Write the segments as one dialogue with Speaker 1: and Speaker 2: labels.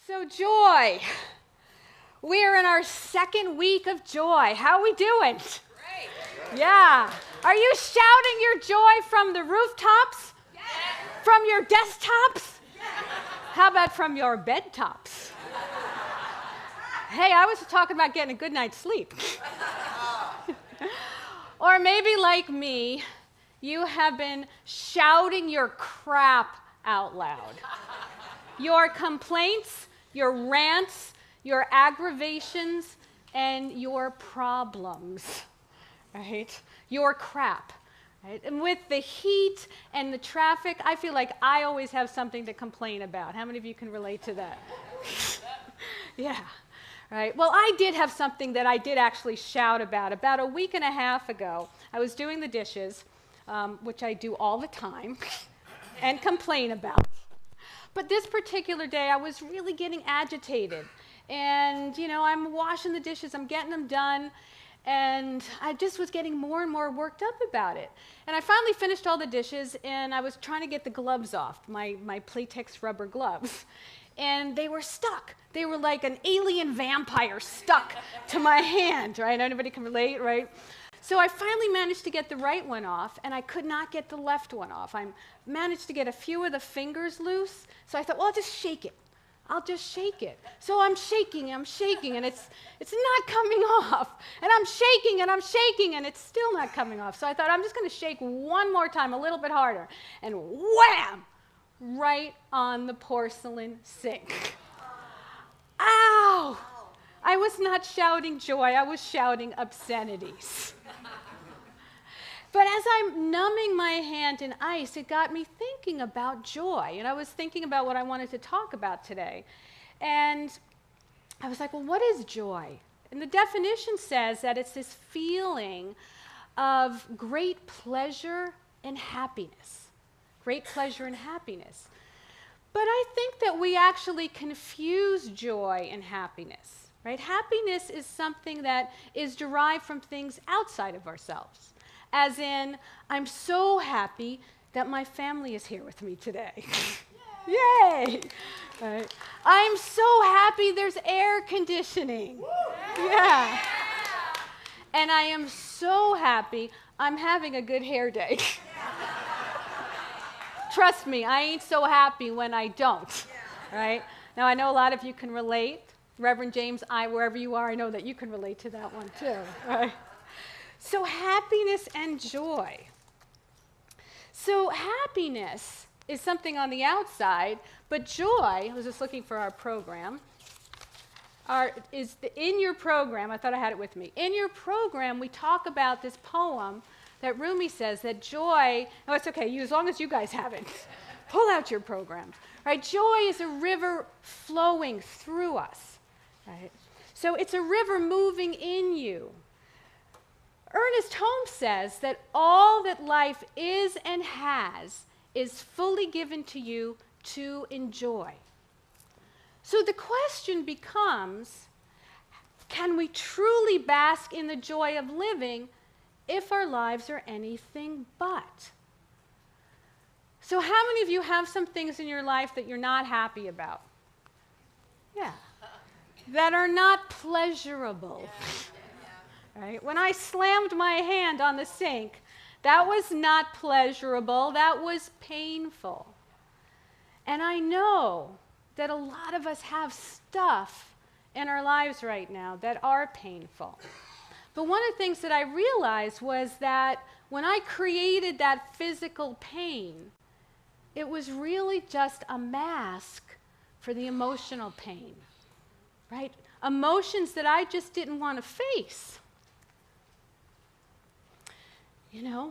Speaker 1: So joy. We are in our second week of joy. How are we doing?
Speaker 2: Great.
Speaker 1: Yeah. Are you shouting your joy from the rooftops?
Speaker 2: Yes.
Speaker 1: From your desktops?
Speaker 2: Yes.
Speaker 1: How about from your bed tops? Hey, I was talking about getting a good night's sleep. Or maybe like me, you have been shouting your crap out loud. Your complaints, your rants, your aggravations, and your problems, right? Your crap, right? And with the heat and the traffic, I feel like I always have something to complain about. How many of you can relate to that? Yeah, right? Well, I did have something that I did actually shout about. About a week and a half ago, I was doing the dishes, which I do all the time, and complain about. But this particular day, I was really getting agitated. And, I'm washing the dishes, I'm getting them done, and I just was getting more and more worked up about it. And I finally finished all the dishes, and I was trying to get the gloves off, my Playtex rubber gloves. And they were stuck. They were like an alien vampire stuck to my hand, right? Anybody can relate, right? So I finally managed to get the right one off, and I could not get the left one off. I managed to get a few of the fingers loose, so I thought, well, I'll just shake it. I'll just shake it. So I'm shaking, and it's not coming off. And I'm shaking, and it's still not coming off. So I thought, I'm just going to shake one more time, a little bit harder. And wham! Right on the porcelain sink. Ow! I was not shouting joy, I was shouting obscenities. But as I'm numbing my hand in ice, it got me thinking about joy. And I was thinking about what I wanted to talk about today. And I was like, well, what is joy? And the definition says that it's this feeling of great pleasure and happiness. Great pleasure and happiness. But I think that we actually confuse joy and happiness, right? Happiness is something that is derived from things outside of ourselves. As in, I'm so happy that my family is here with me today. Yay! Right. I'm so happy there's air conditioning. Yeah. And I am so happy I'm having a good hair day. Trust me, I ain't so happy when I don't. Right? Now, I know a lot of you can relate. Reverend James, wherever you are, I know that you can relate to that one too. Right? So happiness and joy. So happiness is something on the outside, but joy, I was just looking for our program, in your program, I thought I had it with me. In your program, we talk about this poem that Rumi says that joy, no, it's okay, as long as you guys have it, pull out your program. Right? Joy is a river flowing through us. Right? So it's a river moving in you. Ernest Holmes says that all that life is and has is fully given to you to enjoy. So the question becomes, can we truly bask in the joy of living if our lives are anything but? So how many of you have some things in your life that you're not happy about? Yeah. That are not pleasurable. Yeah. Right? When I slammed my hand on the sink, that was not pleasurable, that was painful. And I know that a lot of us have stuff in our lives right now that are painful. But one of the things that I realized was that when I created that physical pain, it was really just a mask for the emotional pain, right? Emotions that I just didn't want to face.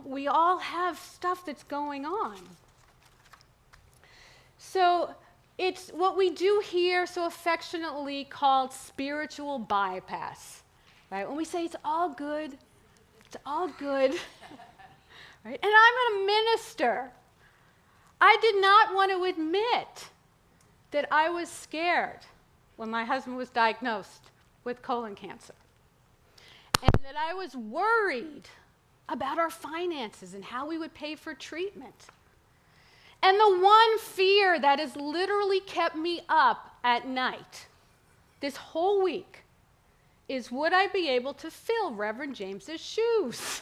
Speaker 1: We all have stuff that's going on. So it's what we do here so affectionately called spiritual bypass. Right? When we say it's all good, right? And I'm a minister. I did not want to admit that I was scared when my husband was diagnosed with colon cancer. And that I was worried about our finances and how we would pay for treatment. And the one fear that has literally kept me up at night, this whole week, is would I be able to fill Reverend James's shoes?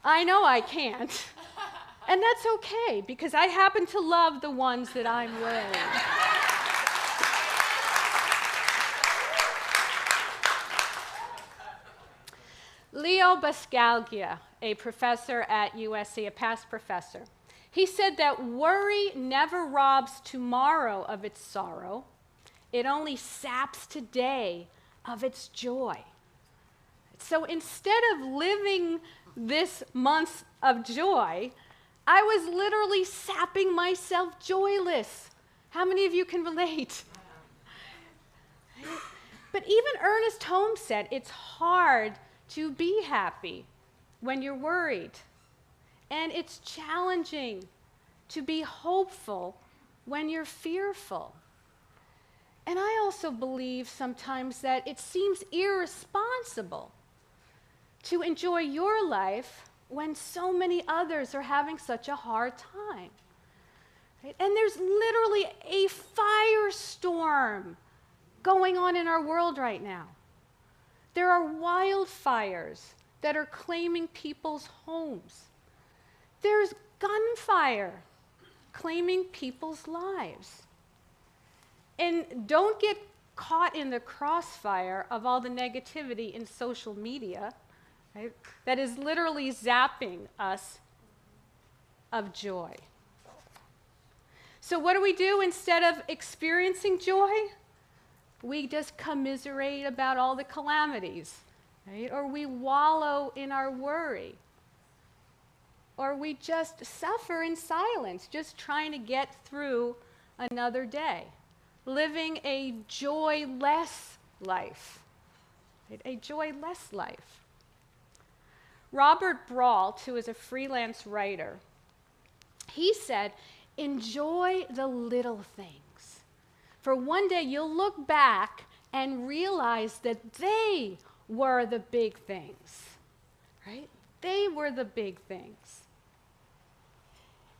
Speaker 1: I know I can't. And that's okay, because I happen to love the ones that I'm wearing. Leo Buscaglia, a professor at USC, a past professor, he said that worry never robs tomorrow of its sorrow. It only saps today of its joy. So instead of living this month of joy, I was literally sapping myself joyless. How many of you can relate? But even Ernest Holmes said it's hard to be happy when you're worried. And it's challenging to be hopeful when you're fearful. And I also believe sometimes that it seems irresponsible to enjoy your life when so many others are having such a hard time. Right? And there's literally a firestorm going on in our world right now. There are wildfires that are claiming people's homes. There's gunfire claiming people's lives. And don't get caught in the crossfire of all the negativity in social media, right, that is literally zapping us of joy. So what do? Instead of experiencing joy, we just commiserate about all the calamities, right? Or we wallow in our worry. Or we just suffer in silence, just trying to get through another day, living a joyless life, right? A joyless life. Robert Brault, who is a freelance writer, he said, enjoy the little things. For one day you'll look back and realize that they were the big things, right? They were the big things.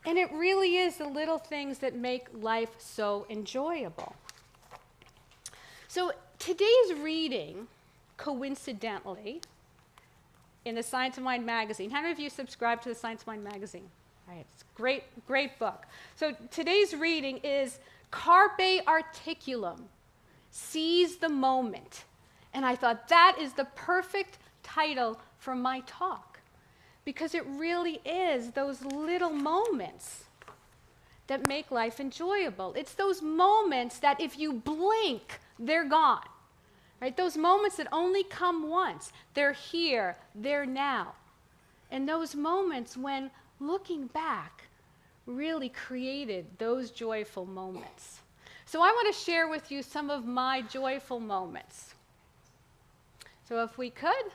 Speaker 1: And it really is the little things that make life so enjoyable. So today's reading, coincidentally, in the Science of Mind magazine. How many of you subscribe to the Science of Mind magazine? All right, it's a great, great book. So today's reading is Carpe Articulum, Seize the Moment. And I thought that is the perfect title for my talk, because it really is those little moments that make life enjoyable. It's those moments that if you blink, they're gone. Right? Those moments that only come once. They're here, they're now. And those moments when looking back really created those joyful moments. So I want to share with you some of my joyful moments. So if we could.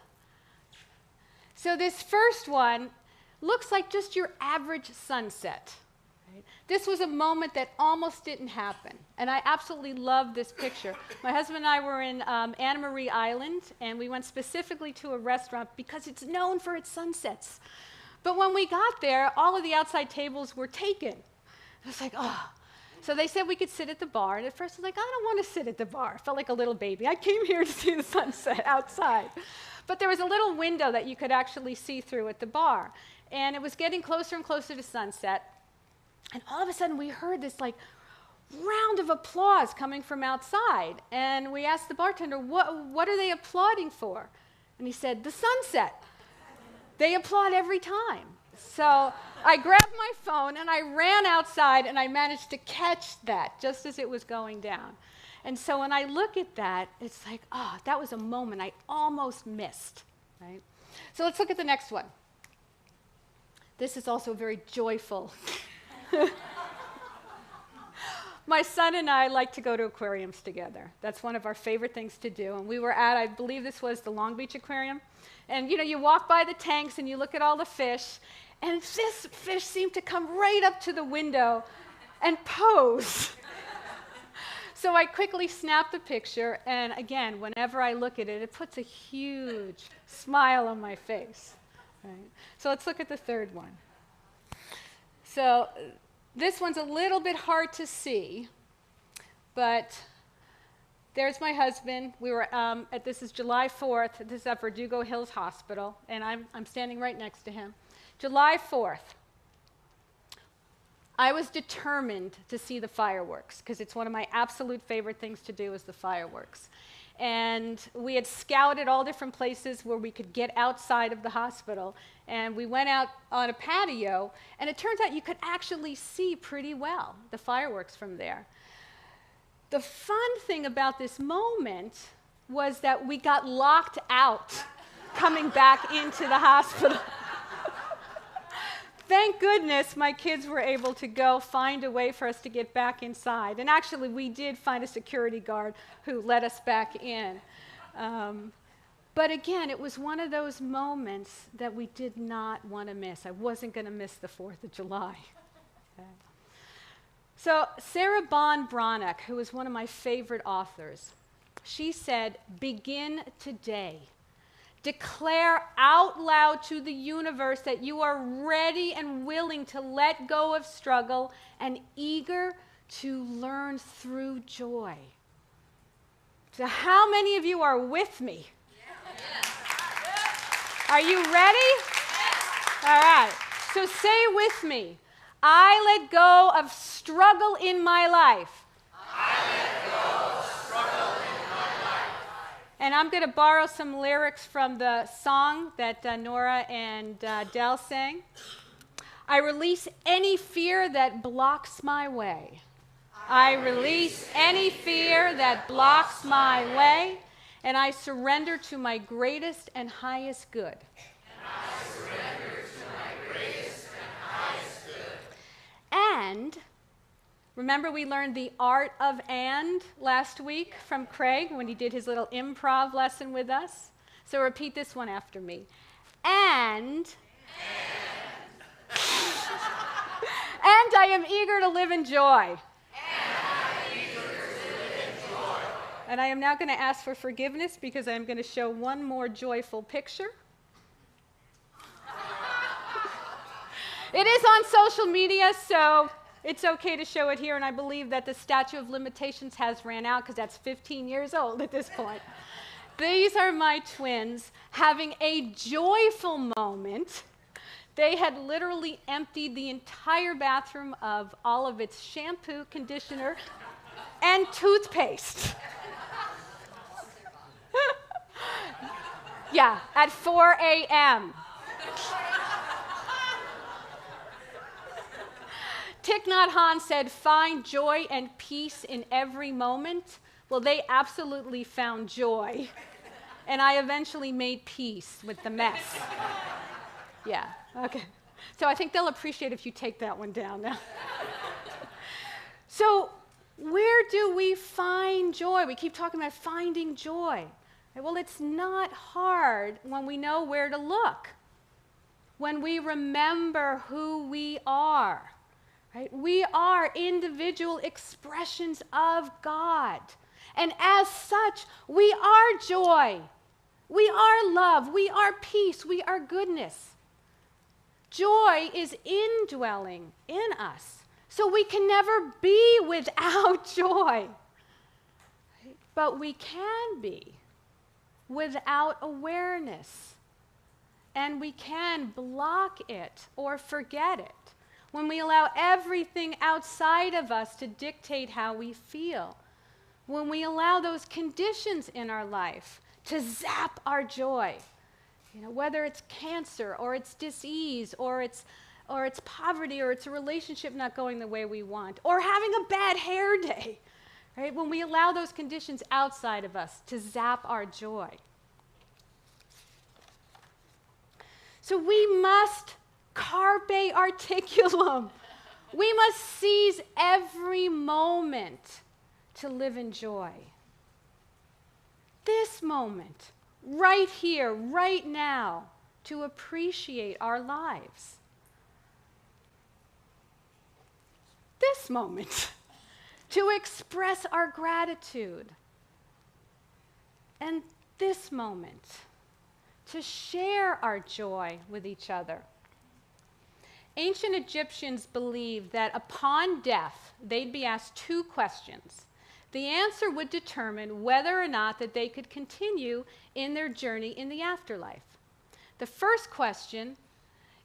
Speaker 1: So this first one looks like just your average sunset. Right? This was a moment that almost didn't happen. And I absolutely love this picture. My husband and I were in Anna Marie Island, and we went specifically to a restaurant because it's known for its sunsets. But when we got there, all of the outside tables were taken. I was like, oh. So they said we could sit at the bar. And at first I was like, I don't want to sit at the bar. I felt like a little baby. I came here to see the sunset outside. But there was a little window that you could actually see through at the bar. And it was getting closer and closer to sunset. And all of a sudden we heard this like round of applause coming from outside. And we asked the bartender, what are they applauding for? And he said, the sunset. They applaud every time. So I grabbed my phone and I ran outside and I managed to catch that just as it was going down. And so when I look at that, it's like, oh, that was a moment I almost missed, right? So let's look at the next one. This is also very joyful. My son and I like to go to aquariums together. That's one of our favorite things to do. And we were at, I believe this was the Long Beach Aquarium. And you walk by the tanks and you look at all the fish. And this fish seemed to come right up to the window and pose. So I quickly snapped the picture. And again, whenever I look at it, it puts a huge smile on my face. Right? So let's look at the third one. So this one's a little bit hard to see, But there's my husband. We were this is July 4th. This is at Verdugo Hills Hospital, and I'm standing right next to him. July 4th. I was determined to see the fireworks because it's one of my absolute favorite things to do is the fireworks. And we had scouted all different places where we could get outside of the hospital. And we went out on a patio, and it turns out you could actually see pretty well the fireworks from there. The fun thing about this moment was that we got locked out coming back into the hospital. Thank goodness my kids were able to go find a way for us to get back inside. And actually, we did find a security guard who let us back in. But again, it was one of those moments that we did not want to miss. I wasn't going to miss the 4th of July. Okay. So Sarah Brannock, who is one of my favorite authors, she said, "Begin today. Declare out loud to the universe that you are ready and willing to let go of struggle and eager to learn through joy." So how many of you are with me? Yes. Are you ready? Yes. All right. So say with me, I let go of struggle in my life. I let go of struggle in my life. And I'm going to borrow some lyrics from the song that Nora and Del sang. I release any fear that blocks my way. I release any fear that blocks my way, and I surrender to my greatest and highest good. And I surrender to my greatest and highest good. And remember we learned the art of and last week from Craig when he did his little improv lesson with us. So repeat this one after me. And I am eager to live in joy. And I am now going to ask for forgiveness because I am going to show one more joyful picture. It is on social media, so it's okay to show it here, and I believe that the statute of limitations has ran out because that's 15 years old at this point. These are my twins having a joyful moment. They had literally emptied the entire bathroom of all of its shampoo, conditioner, and toothpaste. Yeah, at 4 a.m. Thich Nhat Hanh said, "Find joy and peace in every moment." Well, they absolutely found joy. And I eventually made peace with the mess. Yeah, okay. So I think they'll appreciate if you take that one down now. So where do we find joy? We keep talking about finding joy. Well, it's not hard when we know where to look, when we remember who we are. Right? We are individual expressions of God. And as such, we are joy. We are love. We are peace. We are goodness. Joy is indwelling in us. So we can never be without joy. Right? But we can be without awareness. And we can block it or forget it when we allow everything outside of us to dictate how we feel. When we allow those conditions in our life to zap our joy. You know, whether it's cancer or it's disease or it's poverty or it's a relationship not going the way we want or having a bad hair day. Right? When we allow those conditions outside of us to zap our joy. So we must carpe articulum. We must seize every moment to live in joy. This moment, right here, right now, to appreciate our lives. This moment, to express our gratitude. And this moment, to share our joy with each other. Ancient Egyptians believed that upon death, they'd be asked two questions. the answer would determine whether or not that they could continue in their journey in the afterlife. The first question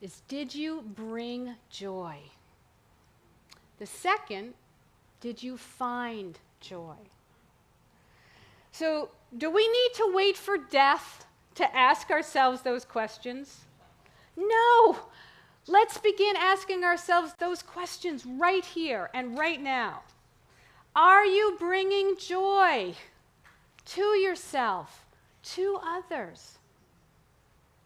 Speaker 1: is, did you bring joy? The second, did you find joy? So, do we need to wait for death to ask ourselves those questions? No! Let's begin asking ourselves those questions right here and right now. Are you bringing joy to yourself, to others?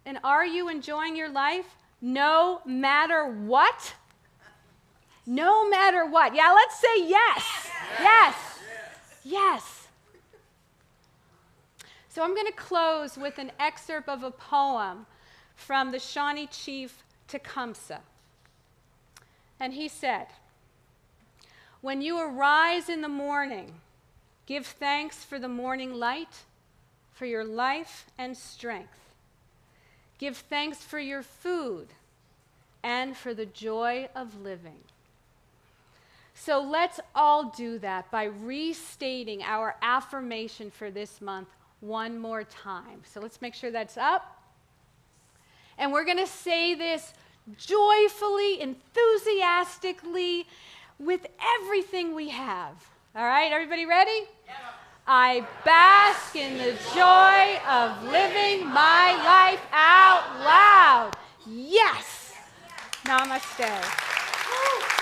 Speaker 1: And are you enjoying your life no matter what? No matter what. Yeah, let's say yes. Yes. Yes. So I'm going to close with an excerpt of a poem from the Shawnee Chief Tecumseh. And he said, "When you arise in the morning, give thanks for the morning light, for your life and strength. Give thanks for your food and for the joy of living." So let's all do that by restating our affirmation for this month one more time. So let's make sure that's up. And we're going to say this joyfully, enthusiastically, with everything we have. All right, everybody ready? Yeah. I bask in the joy of living my life out loud. Yes. Namaste.